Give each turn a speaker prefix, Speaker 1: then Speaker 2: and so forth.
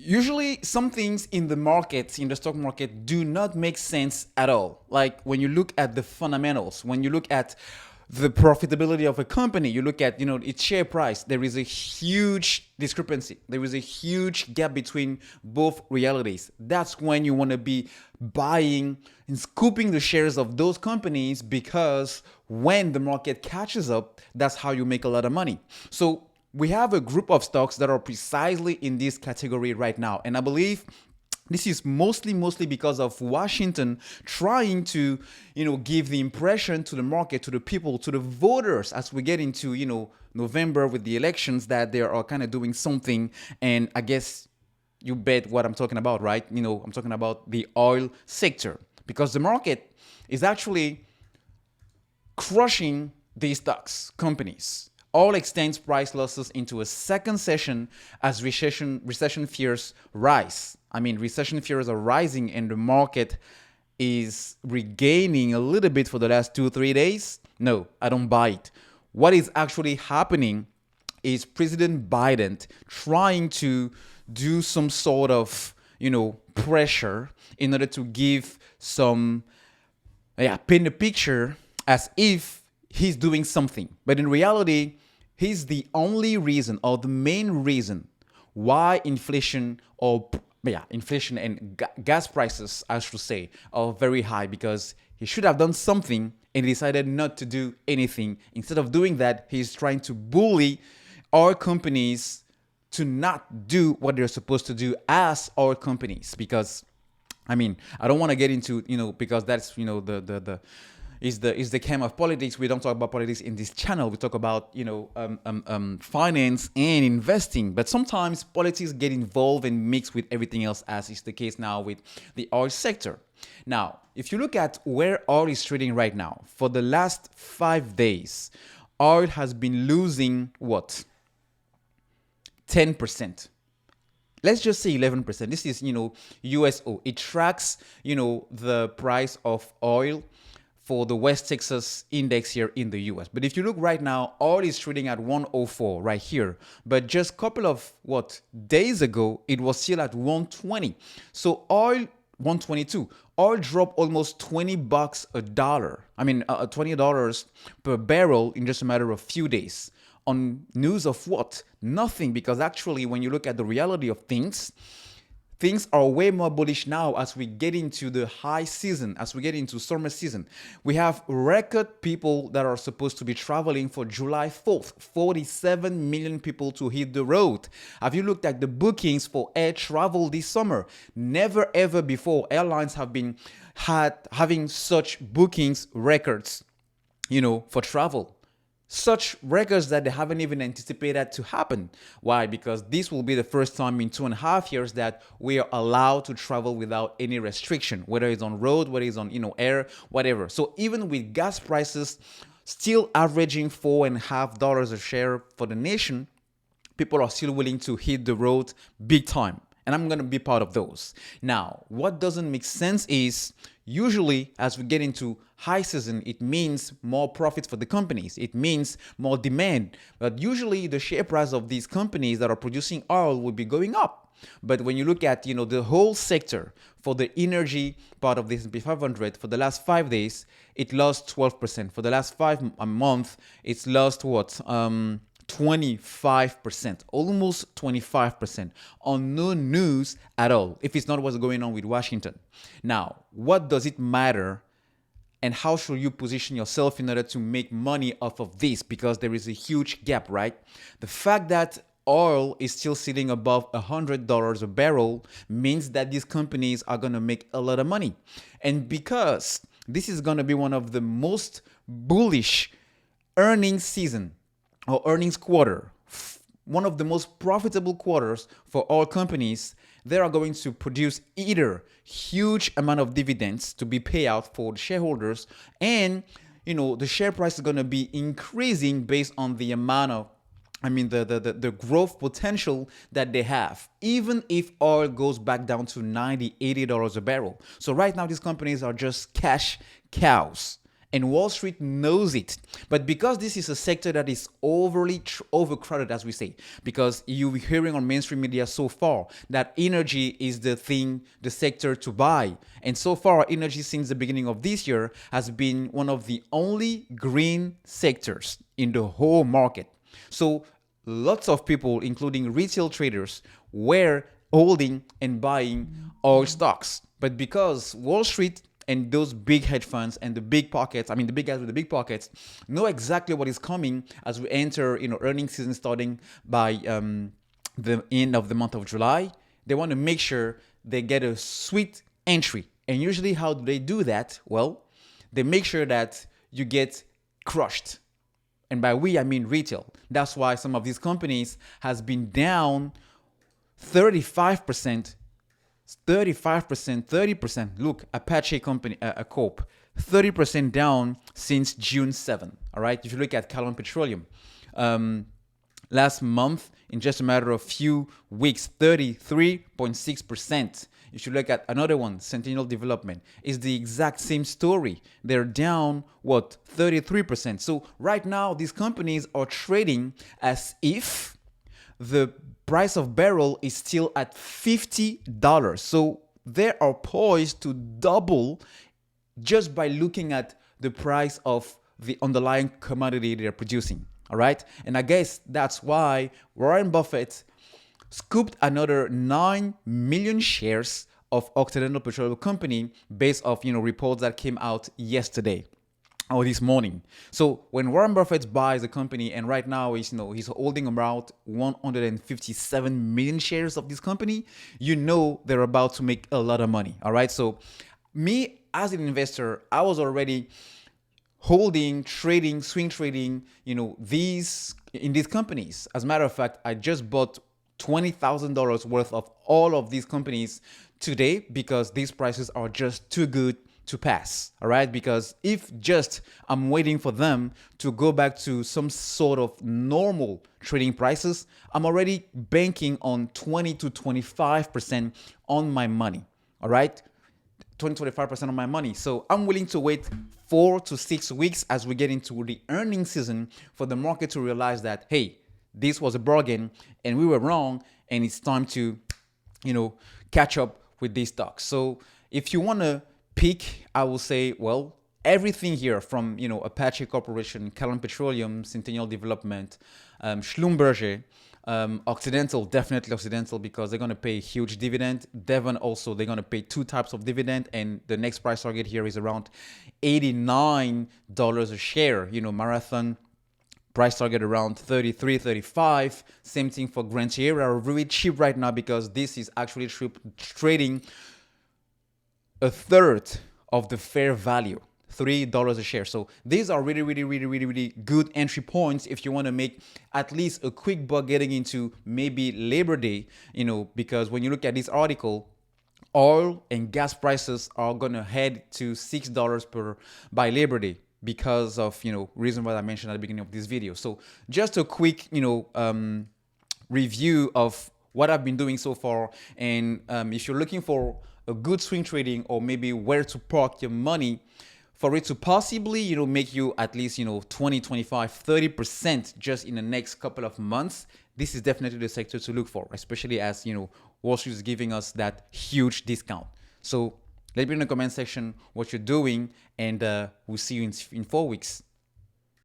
Speaker 1: Usually some things in the market, in the stock market, do not make sense at all. Like when you look at the fundamentals, when you look at the profitability of a company, you look at its share price, there is a huge discrepancy, there is a huge gap between both realities. That's when you want to be buying and scooping the shares of those companies, because when the market catches up, that's how you make a lot of money. So we have a group of stocks that are precisely in this category right now. And I believe this is mostly because of Washington trying to, give the impression to the market, to the people, to the voters, as we get into, November with the elections, that they are kind of doing something. And I guess you bet what I'm talking about, right? I'm talking about the oil sector, because the market is actually crushing these stocks, companies. All extends price losses into a second session as recession fears rise. I mean, recession fears are rising, and the market is regaining a little bit for the last 2-3 days. No, I don't buy it. What is actually happening is President Biden trying to do some sort of, pressure in order to give some, paint a picture as if he's doing something. But in reality, he's the only reason, or the main reason, why inflation and gas prices, I should say, are very high, because he should have done something and he decided not to do anything. Instead of doing that, he's trying to bully our companies to not do what they're supposed to do as our companies. Because I don't want to get into, because that's, the is the camp of politics. We don't talk about politics in this channel. We talk about, finance and investing. But sometimes politics get involved and mixed with everything else, as is the case now with the oil sector. Now, if you look at where oil is trading right now, for the last 5 days, oil has been losing what? 10%. Let's just say 11%. This is, USO. It tracks, the price of oil for the West Texas index here in the US. But if you look right now, oil is trading at 104 right here. But just a couple of days ago, it was still at 120. So oil, 122. Oil dropped almost $20 a dollar. $20 per barrel in just a matter of few days. On news of what? Nothing, because actually when you look at the reality of things are way more bullish now as we get into the high season, as we get into summer season. We have record people that are supposed to be traveling for July 4th, 47 million people to hit the road. Have you looked at the bookings for air travel this summer? Never ever before airlines have been having such bookings records, for travel. Such records that they haven't even anticipated to happen. Why? Because this will be the first time in 2.5 years that we are allowed to travel without any restriction, whether it's on road, whether it's on air, whatever. So even with gas prices still averaging $4.50 a share for the nation, people are still willing to hit the road big time. And I'm going to be part of those. Now, what doesn't make sense is usually as we get into high season, it means more profits for the companies. It means more demand. But usually the share price of these companies that are producing oil will be going up. But when you look at, the whole sector for the energy part of the S&P 500 for the last 5 days, it lost 12%. For the last 5 months, it's lost 25%, almost 25% on no news at all, if it's not what's going on with Washington. Now, what does it matter, and how should you position yourself in order to make money off of this? Because there is a huge gap, right? The fact that oil is still sitting above $100 a barrel means that these companies are going to make a lot of money. And because this is going to be one of the most bullish earnings season, or earnings quarter, one of the most profitable quarters for all companies, they are going to produce either huge amount of dividends to be paid out for the shareholders, and the share price is going to be increasing based on the amount of the growth potential that they have, even if oil goes back down to $90, $80 a barrel. So right now, these companies are just cash cows. And Wall Street knows it. But because this is a sector that is overly overcrowded, as we say, because you'll be hearing on mainstream media so far that energy is the thing, the sector to buy. And so far, energy since the beginning of this year has been one of the only green sectors in the whole market. So lots of people, including retail traders, were holding and buying oil stocks. But because Wall Street and those big hedge funds and the big pockets, I mean the big guys with the big pockets, know exactly what is coming as we enter, earnings season starting by the end of the month of July. They want to make sure they get a sweet entry. And usually, how do they do that? Well, they make sure that you get crushed. And by we, I mean retail. That's why some of these companies has been down 35%, 30%. Look, Apache company, a Corp, 30% down since June 7. All right. If you look at Callon Petroleum, last month, in just a matter of few weeks, 33.6%. If you look at another one, Sentinel Development, is the exact same story. They're down, 33%. So right now, these companies are trading as if the price of barrel is still at $50. So they are poised to double just by looking at the price of the underlying commodity they're producing. All right. And I guess that's why Warren Buffett scooped another 9 million shares of Occidental Petroleum Company based off, reports that came out yesterday or this morning. So when Warren Buffett buys a company, and right now he's holding about 157 million shares of this company, they're about to make a lot of money. All right. So me as an investor, I was already holding, trading, swing trading, these companies. As a matter of fact, I just bought $20,000 worth of all of these companies today because these prices are just too good to pass. All right. Because if just I'm waiting for them to go back to some sort of normal trading prices, I'm already banking on 20 to 25% on my money. All right. 20-25% of my money. So I'm willing to wait 4 to 6 weeks as we get into the earnings season for the market to realize that, hey, this was a bargain and we were wrong, and it's time to, catch up with these stocks. So if you want to pick, I will say, well, everything here from, Apache Corporation, Callon Petroleum, Centennial Development, Schlumberger, Occidental, definitely Occidental, because they're going to pay a huge dividend. Devon also, they're going to pay 2 types of dividend, and the next price target here is around $89 a share. Marathon price target around 33, 35. Same thing for Grand Sierra, really cheap right now because this is actually trading a third of the fair value. $3 a share. So these are really good entry points if you want to make at least a quick buck getting into maybe Labor Day, because when you look at this article, oil and gas prices are going to head to $6 by Labor Day because of, reason why I mentioned at the beginning of this video. So just a quick, review of what I've been doing so far. And if you're looking for a good swing trading or maybe where to park your money, for it to possibly, make you at least, 20, 25, 30% just in the next couple of months, this is definitely the sector to look for, especially as, Wall Street is giving us that huge discount. So let me know in the comment section what you're doing, and we'll see you in 4 weeks.